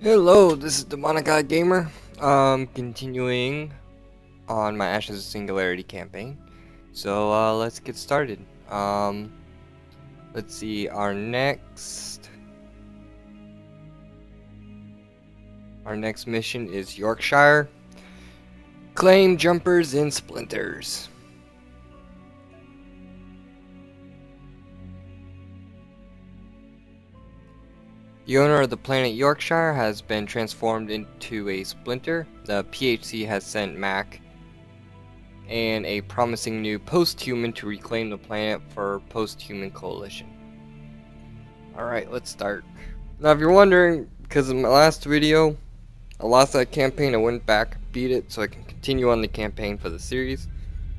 Hello, this is DemonicEyeGamer. Continuing on my Ashes of Singularity campaign. So let's get started. Let's see. Our next mission is Yorkshire. Claim jumpers and splinters. The owner of the planet Yorkshire has been transformed into a splinter. The PHC has sent Mac and a promising new post-human to reclaim the planet for post-human coalition. Alright, let's start. Now if you're wondering, because in my last video, I lost that campaign, I went back, beat it, so I can continue on the campaign for the series.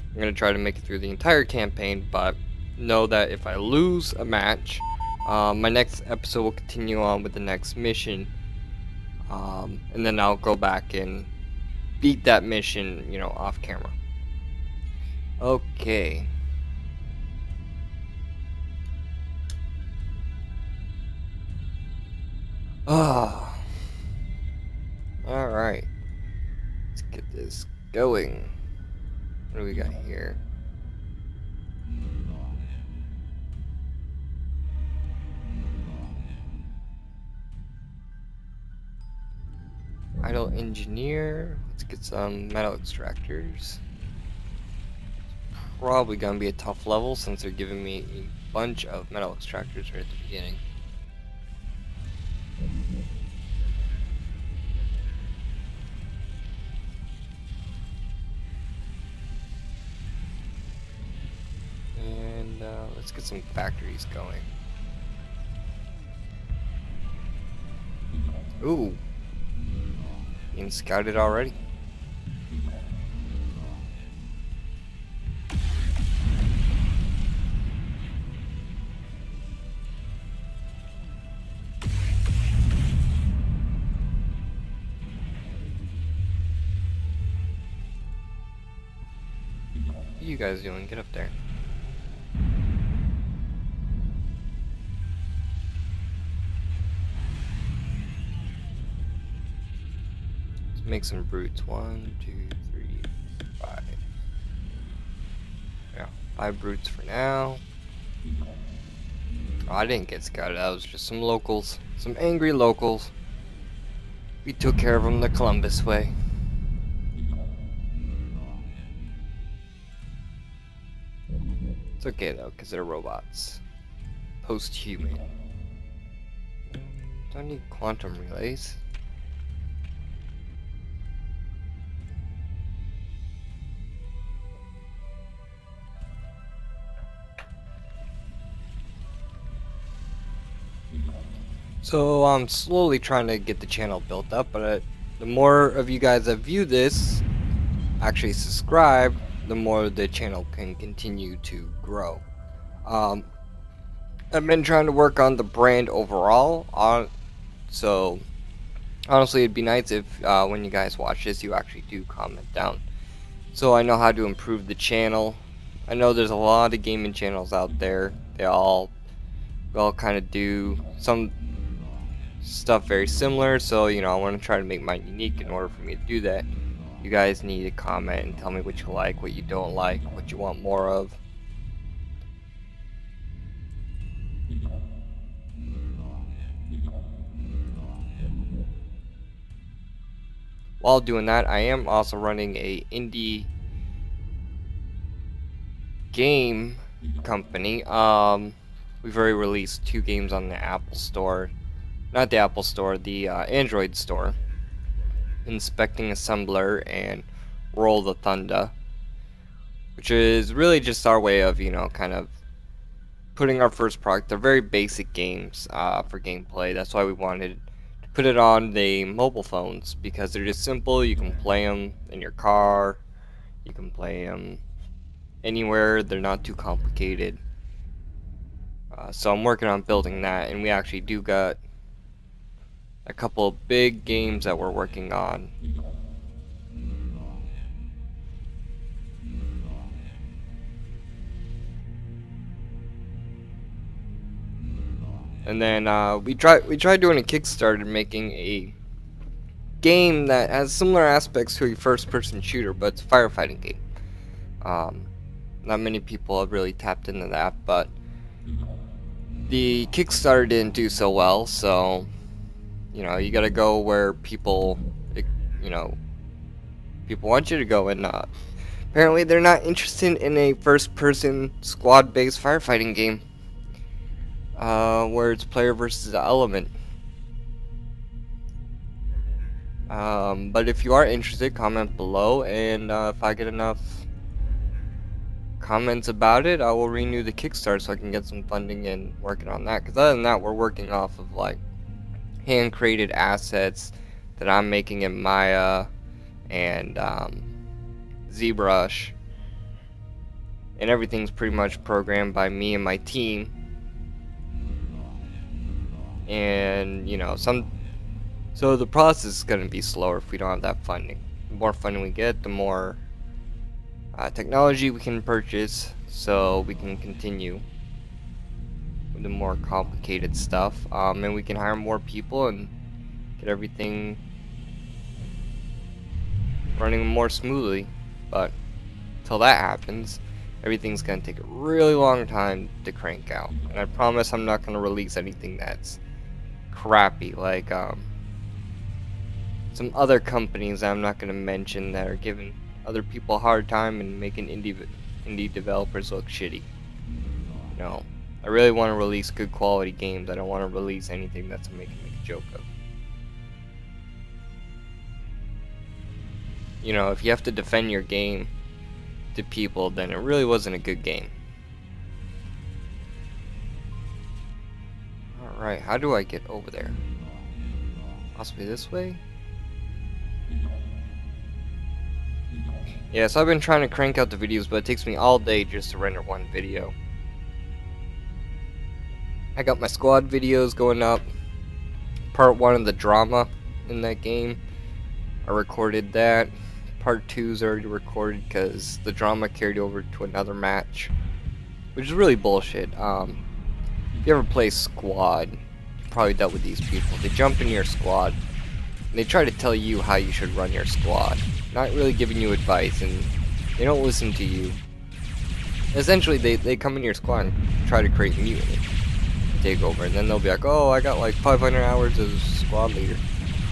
I'm going to try to make it through the entire campaign, but know that if I lose a match, my next episode will continue on with the next mission, and then I'll go back and beat that mission, off camera. Okay. Alright. Let's get this going. What do we got here? Idle engineer. Let's get some metal extractors. Probably gonna be a tough level since they're giving me a bunch of metal extractors right at the beginning. And let's get some factories going. Ooh, being scouted already. What are you guys doing? Get up there. Let's make some brutes. 1, 2, 3, 5. Yeah, 5 brutes for now. Oh, I didn't get scouted. That was just some locals. Some angry locals. We took care of them the Columbus way. It's okay though, because they're robots. Post-human. Do I need quantum relays? So I'm slowly trying to get the channel built up, but the more of you guys that view this actually subscribe, the more the channel can continue to grow. I've been trying to work on the brand overall, so honestly it'd be nice if when you guys watch this you actually do comment down, so I know how to improve the channel. I know there's a lot of gaming channels out there. We all kind of do some stuff very similar, so I want to try to make mine unique. In order for me to do that, you guys need to comment and tell me what you like, what you don't like, what you want more of. While doing that, I am also running a indie game company. We've already released 2 games on the Apple Store. Not the Apple Store, the Android Store. Inspecting Assembler and Roll the Thunder, which is really just our way of, kind of putting our first product. They're very basic games for gameplay. That's why we wanted to put it on the mobile phones, because they're just simple. You can play them in your car. You can play them anywhere. They're not too complicated. So I'm working on building that, and we actually do got a couple of big games that we're working on. And then we tried doing a Kickstarter, making a game that has similar aspects to a first-person shooter, but it's a firefighting game. Not many people have really tapped into that, but the Kickstarter didn't do so well, so you know, you gotta go where people, you know, people want you to go, and apparently they're not interested in a first-person squad-based firefighting game, where it's player versus the element. But if you are interested, comment below, and if I get enough comments about it, I will renew the Kickstarter so I can get some funding and working on that. Because other than that, we're working off of like hand-created assets that I'm making in Maya and ZBrush, and everything's pretty much programmed by me and my team. And you know, so the process is going to be slower if we don't have that funding. The more funding we get, the more technology we can purchase, so we can continue with the more complicated stuff, and we can hire more people and get everything running more smoothly. But until that happens, everything's going to take a really long time to crank out, and I promise I'm not going to release anything that's crappy like some other companies that I'm not going to mention that are giving other people a hard time and making indie developers look shitty. You know, I really want to release good quality games. I don't want to release anything that's making a joke of. You know, if you have to defend your game to people, then it really wasn't a good game. Alright, how do I get over there? Possibly this way? Yeah, so I've been trying to crank out the videos, but it takes me all day just to render one video. I got my squad videos going up. Part 1 of the drama in that game, I recorded that. Part 2 is already recorded because the drama carried over to another match, which is really bullshit. If you ever play squad, you probably dealt with these people. They jump into your squad and they try to tell you how you should run your squad, not really giving you advice, and they don't listen to you. Essentially, they come in your squad and try to create mutiny, take over, and then they'll be like, oh, I got like 500 hours as squad leader.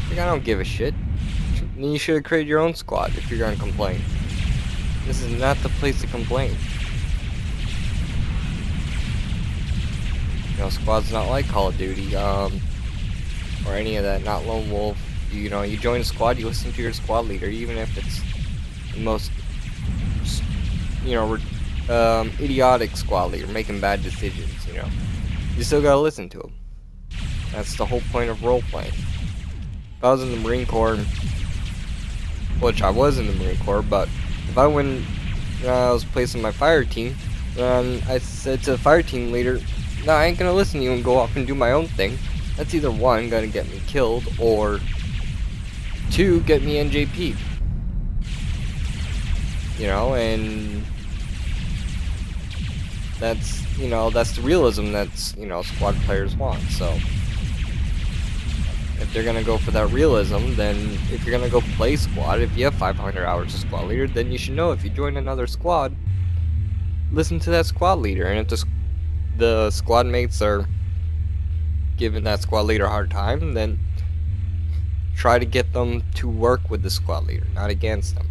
Like, I don't give a shit. Then you should have created your own squad if you're gonna complain. This is not the place to complain. You know, squad's not like Call of Duty, or any of that, not Lone Wolf. You know, you join a squad, you listen to your squad leader, even if it's the most, you know, idiotic squad leader, making bad decisions, you know. You still gotta listen to him. That's the whole point of role-playing. If I was in the Marine Corps, which I was in the Marine Corps, but if I went, I was placing my fire team, then I said to the fire team leader, no, I ain't gonna listen to you and go off and do my own thing. That's either 1, gonna get me killed, or 2, get me NJP'd. You know, and that's, you know, that's the realism that's, you know, squad players want. So if they're gonna go for that realism, then if you're gonna go play squad, if you have 500 hours of squad leader, then you should know if you join another squad, listen to that squad leader. And if the squad mates are giving that squad leader a hard time, then try to get them to work with the squad leader, not against them.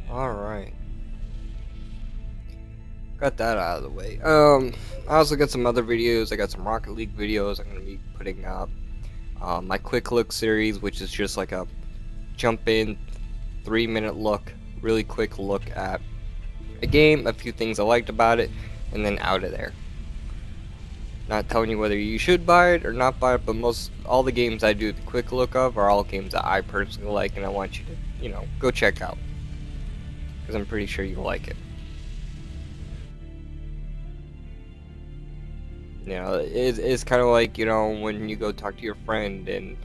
Alright. Got that out of the way. I also got some other videos. I got some Rocket League videos I'm going to be putting up. My quick look series, which is just like a jump in 3-minute look, really quick look at a game, a few things I liked about it, and then out of there. Not telling you whether you should buy it or not buy it, but all the games I do the quick look of are all games that I personally like, and I want you to, you know, go check out, because I'm pretty sure you'll like it. You know, it's kind of like, you know, when you go talk to your friend and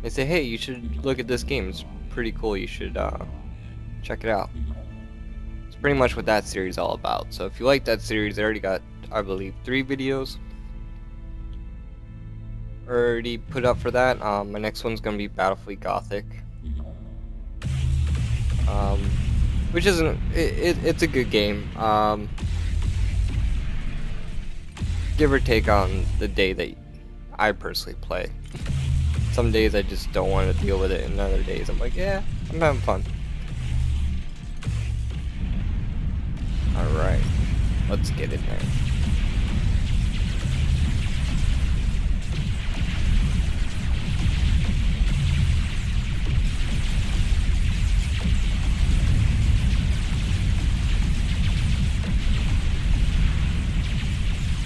they say, hey, you should look at this game, it's pretty cool. You should check it out. It's pretty much what that series is all about. So if you like that series, I already got, I believe, 3 videos already put up for that. My next one's gonna be Battlefield Gothic, which isn't it's a good game. Give or take on the day that I personally play. Some days I just don't want to deal with it, and other days I'm like, yeah, I'm having fun. Alright, let's get in there.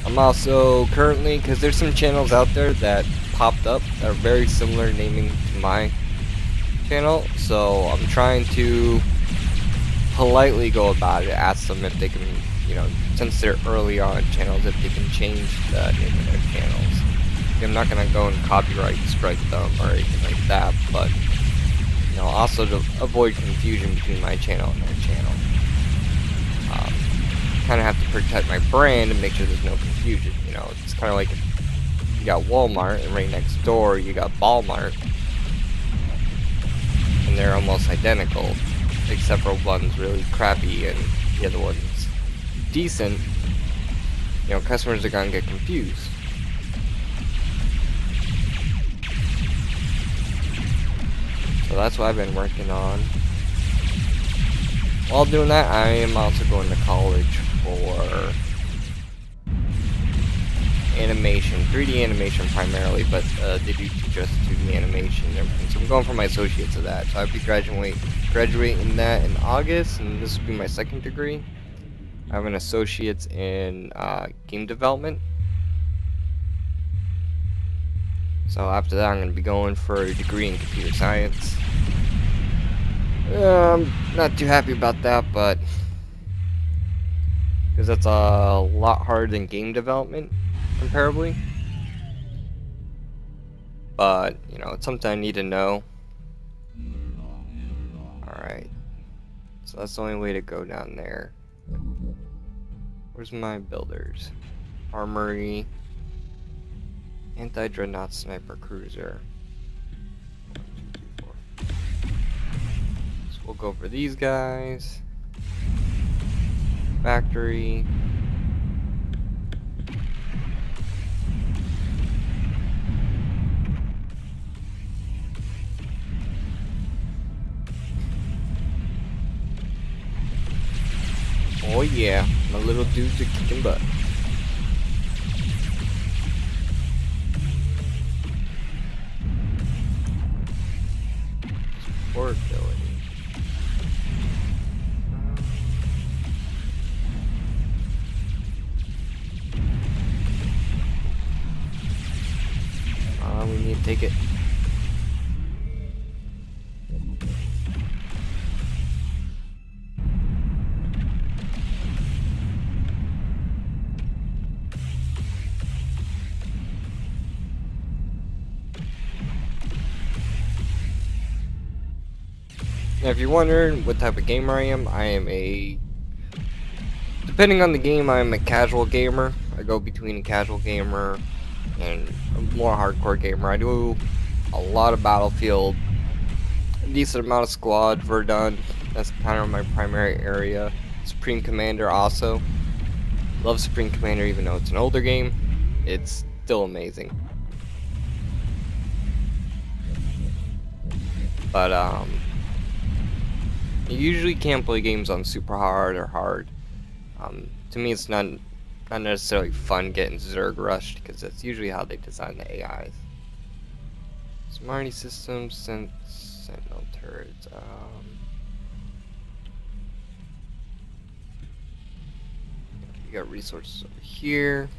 I'm also currently, because there's some channels out there that popped up that are very similar naming to my channel, so I'm trying to politely go about it, ask them if they can, you know, since they're early on channels, if they can change the name of their channels. I'm not gonna go and copyright strike them or anything like that, but you know, also to avoid confusion between my channel and their channel. Kind of have to protect my brand and make sure there's no confusion. You know, it's kind of like if you got Walmart and right next door you got Walmart, and they're almost identical, except for one's really crappy and the other one's decent. You know, customers are gonna get confused. So that's what I've been working on. While doing that, I am also going to college for animation, 3D animation primarily, but they do teach us 2D animation and everything. So I'm going for my associates of that. So I'll be graduating that in August, and this will be my second degree. I have an associate's in game development. So after that, I'm going to be going for a degree in computer science. I'm not too happy about that, but because that's a lot harder than game development comparably. But you know, it's something I need to know. Alright, so that's the only way to go down there. Where's my builders? Armory, anti-dreadnought sniper cruiser. 1, 2, 3, 4. So we'll go for these guys. Factory. Oh yeah, my little dudes are kicking butt. Support ability. We need to take it. Now, if you're wondering what type of gamer I am a, depending on the game, I'm a casual gamer. I go between a casual gamer and a more hardcore gamer. I do a lot of Battlefield, a decent amount of Squad, Verdun. That's kind of my primary area. Supreme Commander also. Love Supreme Commander even though it's an older game. It's still amazing. But you usually can't play games on super hard or hard. To me, it's not necessarily fun getting Zerg rushed, because that's usually how they design the AIs. Smarty systems, sentinel turrets. You got resources over here.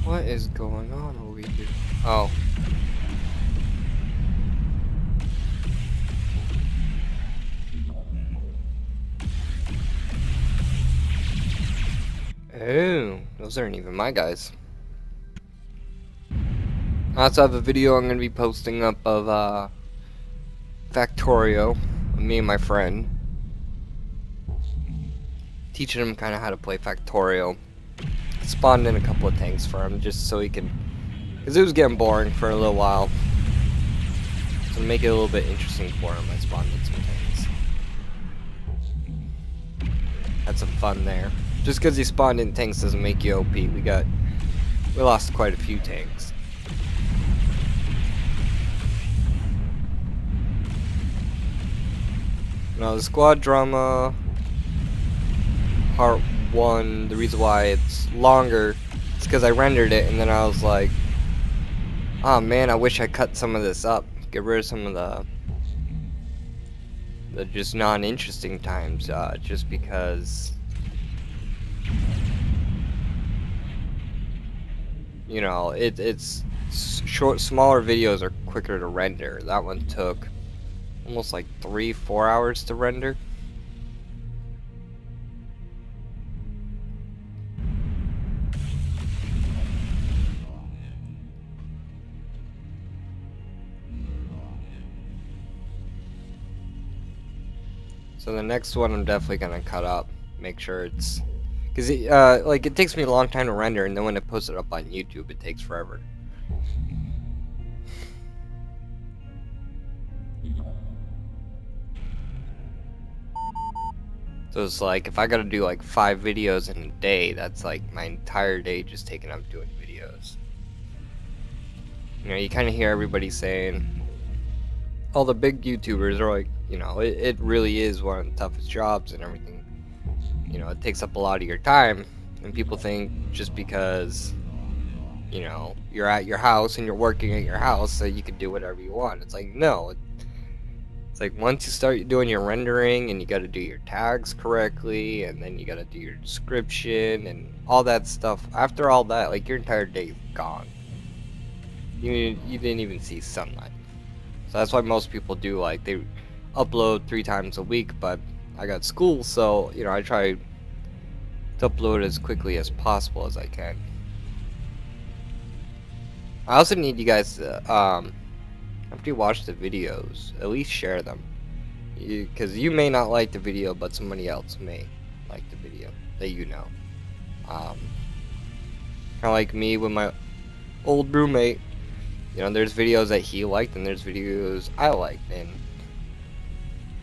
What is going on over here? Oh. Oh, those aren't even my guys. I also have a video I'm going to be posting up of Factorio, me and my friend. Teaching him kind of how to play Factorio. Spawned in a couple of tanks for him just so he can... Because it was getting boring for a little while. So to make it a little bit interesting for him, I spawned in some tanks. Had some fun there. Just because you spawned in tanks doesn't make you OP. We lost quite a few tanks. Now the squad drama part 1, the reason why it's longer is because I rendered it and then I was like, oh man, I wish I cut some of this up. Get rid of some of the just non-interesting times, just because, you know, it's smaller videos are quicker to render. That one took almost like 3-4 hours to render. So the next one I'm definitely gonna cut up, make sure it's, because like it takes me a long time to render, and then when I post it up on YouTube, it takes forever. So it's like if I gotta do like 5 videos in a day, that's like my entire day just taken up doing videos. You know, you kind of hear everybody saying, all the big YouTubers are like, you know, it really is one of the toughest jobs and everything. You know, it takes up a lot of your time, and people think just because, you know, you're at your house and you're working at your house that you can do whatever you want. It's like, no. It's like once you start doing your rendering and you got to do your tags correctly, and then you got to do your description and all that stuff. After all that, like your entire day is gone. You didn't even see sunlight. So that's why most people do, like, they upload 3 times a week, but I got school, so, you know, I try to upload as quickly as possible as I can. I also need you guys to, after you watch the videos, at least share them. Because you may not like the video, but somebody else may like the video that you know. Kind of like me with my old roommate. You know, there's videos that he liked and there's videos I liked, and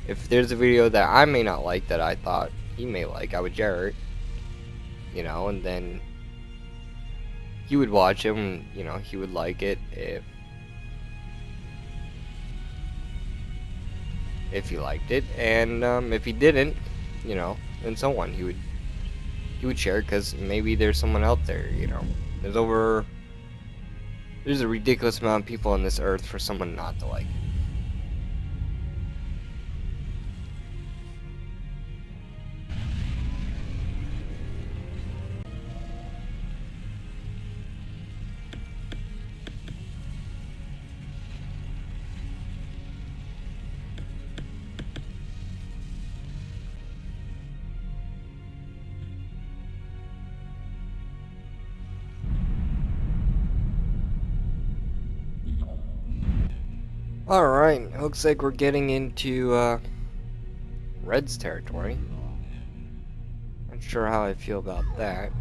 if there's a video that I may not like that I thought he may like, I would share it, you know, and then he would watch him, and, you know, he would like it if he liked it, and if he didn't, you know, then so on, he would share it, because maybe there's someone out there, you know, there's a ridiculous amount of people on this earth for someone not to like it. Alright, looks like we're getting into Red's territory. Not sure how I feel about that.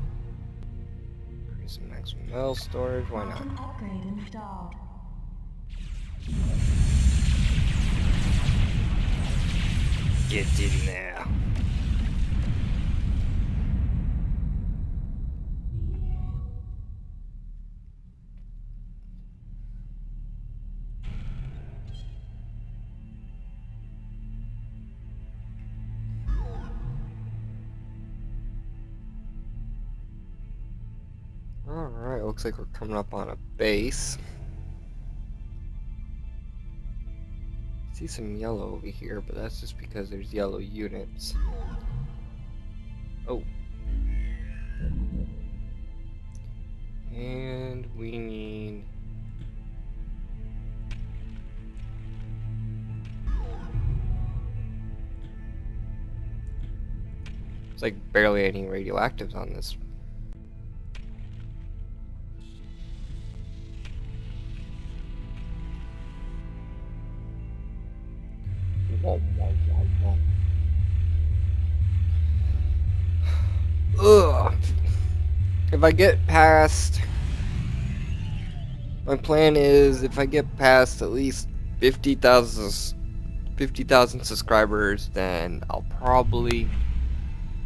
Increase the maximum metal storage, why not? Upgrade installed. Get in there. Alright, looks like we're coming up on a base. See some yellow over here, but that's just because there's yellow units. Oh. And like barely any radioactives on this. Whoa, whoa, whoa, whoa. Ugh. If I get past, my plan is if I get past at least 50,000 subscribers, then I'll probably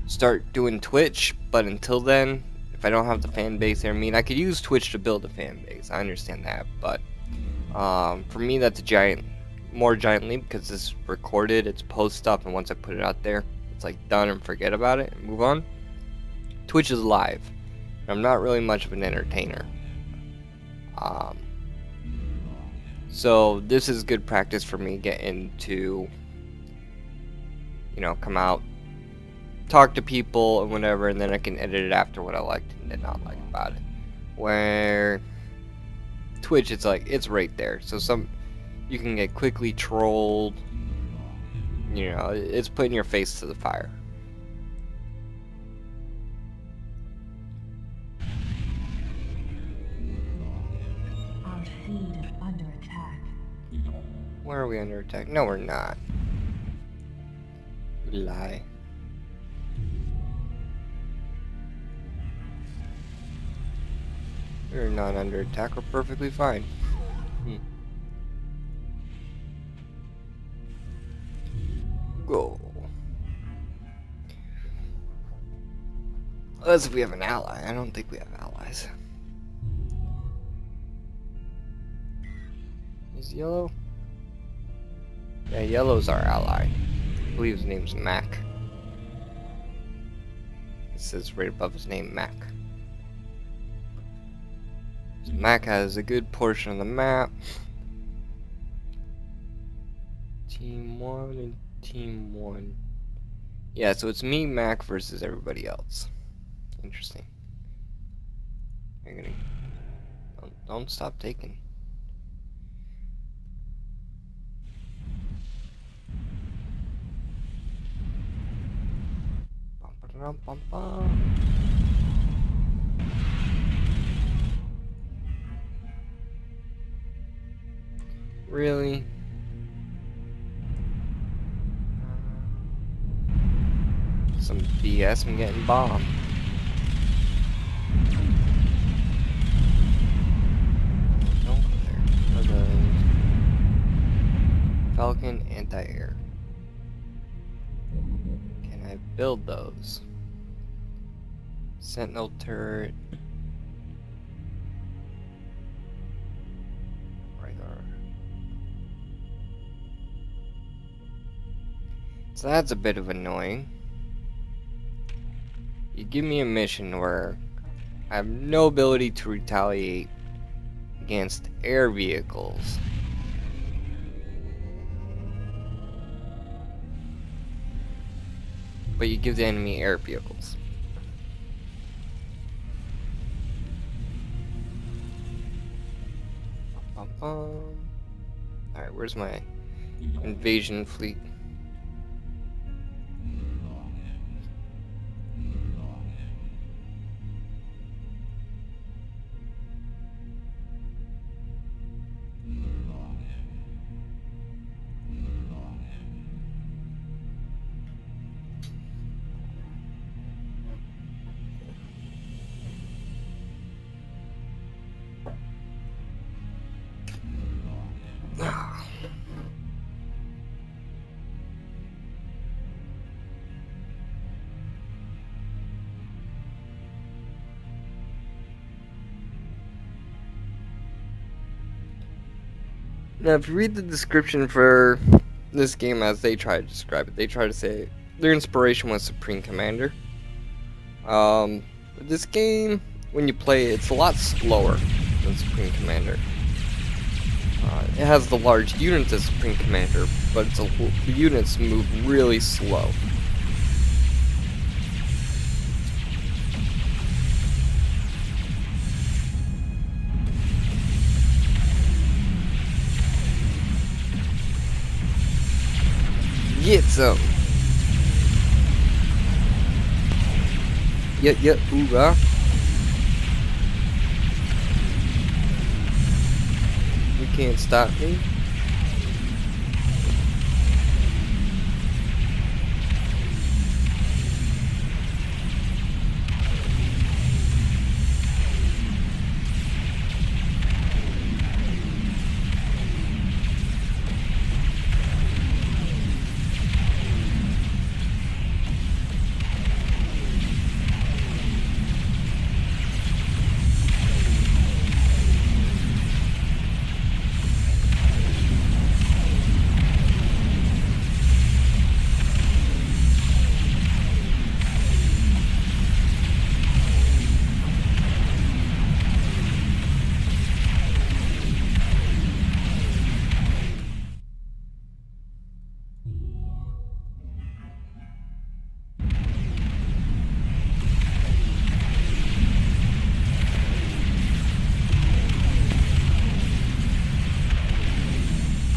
start doing Twitch. But until then, if I don't have the fan base there, I mean, I could use Twitch to build a fan base. I understand that, but for me, that's a more giant leap because it's recorded, it's post stuff, and once I put it out there, it's like done and forget about it and move on. Twitch is live. I'm not really much of an entertainer. So this is good practice for me getting to, you know, come out, talk to people and whatever, and then I can edit it after what I liked and did not like about it. Where Twitch, it's like, it's right there. So you can get quickly trolled, you know, it's putting your face to the fire. Our feed is under attack. Where are we under attack? No, we're not. You lie. We're not under attack. We're perfectly fine. Go. Unless if we have an ally. I don't think we have allies. Is yellow? Yeah, yellow's our ally. I believe his name's Mac. It says right above his name, Mac. So Mac has a good portion of the map. Team 1 and Team 1. Yeah, so it's me, Mac, versus everybody else. Interesting. You're gonna... Don't stop taking. Bum, bum, bum. Really? Some BS, I'm getting bombed. Don't go there. What are those? Falcon anti-air. Can I build those? Sentinel turret. So that's a bit of annoying. You give me a mission where I have no ability to retaliate against air vehicles. But you give the enemy air vehicles. Alright, where's my invasion fleet? Now, if you read the description for this game as they try to describe it, they try to say their inspiration was Supreme Commander. This game, when you play it, it's a lot slower than Supreme Commander. It has the large units as Supreme Commander, but the units move really slow. Get some. Yeah, yeah, hoorah. You can't stop me.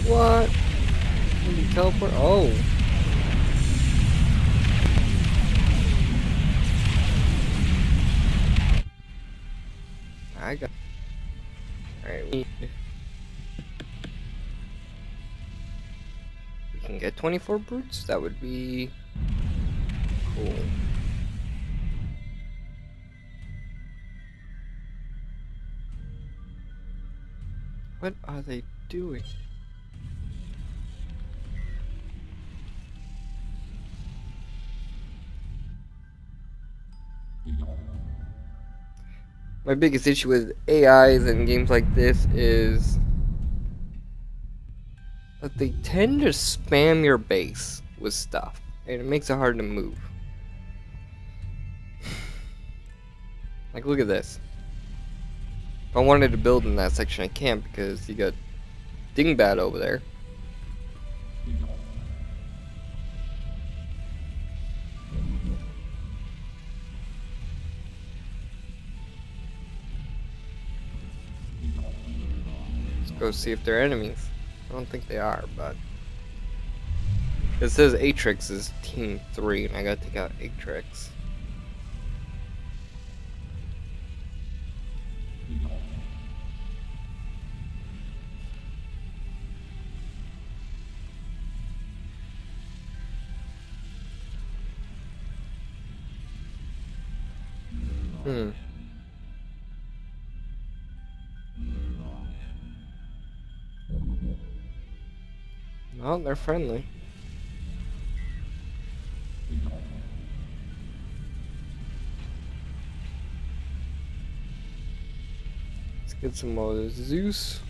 What? Did he teleport? Oh. I got. Alright, we can get 24 brutes? That would be cool. What are they doing? My biggest issue with AIs and games like this is that they tend to spam your base with stuff, and it makes it hard to move. Like, look at this. If I wanted to build in that section, I can't because you got Dingbat over there. Let's go see if they're enemies. I don't think they are, but it says Atrix is Team 3, and I gotta take out Atrix. Well, they're friendly. Let's get some more Zeus.